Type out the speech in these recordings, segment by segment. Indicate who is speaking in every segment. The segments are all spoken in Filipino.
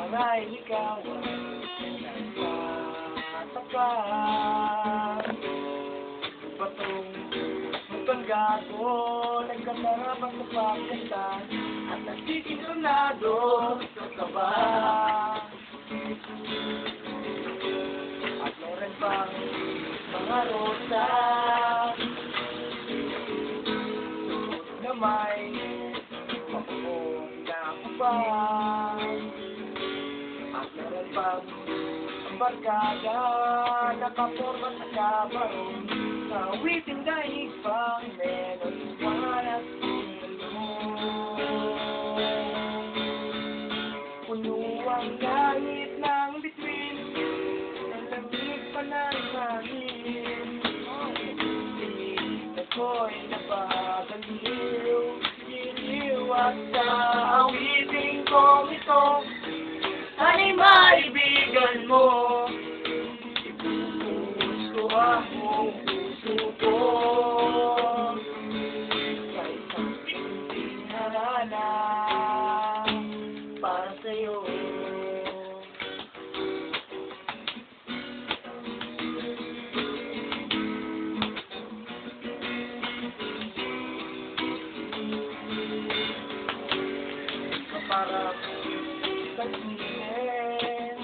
Speaker 1: Marahil ikaw ay nagtatapat. Batong magpanggago, nagkatarapang sa pagkanta, at nagsisigurnado sa kaba. At meron pang mga rosa na may makuong nakubang. At meron pang ang barkada nakaporma sa kabarong, na awiting daig pang meron para sa puno ang langit ng bituin, ang lamig pa ng hangin. Inisip ako'y napagaliw, iniwas sa awiting kong ito. Sana'y maibigan mo, gusto akong puso ko sa isang pinarana para sa'yo. Kaparang sa sinin,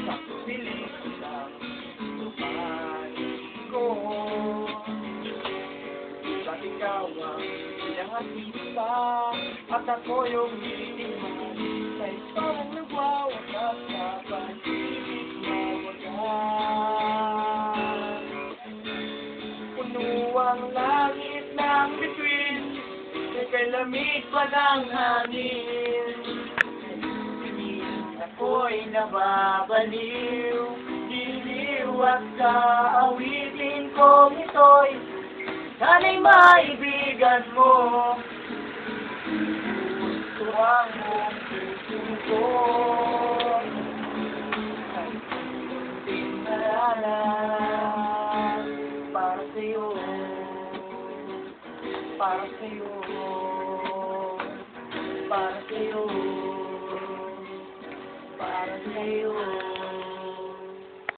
Speaker 1: sa pelikulang lupain ko, ba't ikaw ang pinangatita at ako yung hinihingan sa isang nagwawakas sa pag-ibig na wagas. Puno ang langit ng bituin, kay lamig pa ng hangin. Ako'y nababaliw, diliwat sa awitin kong ito'y sana'y maibigan mo. Gusto ang mong puso ko ay pinaralan para sa'yo, para sa'yo, para sa'yo.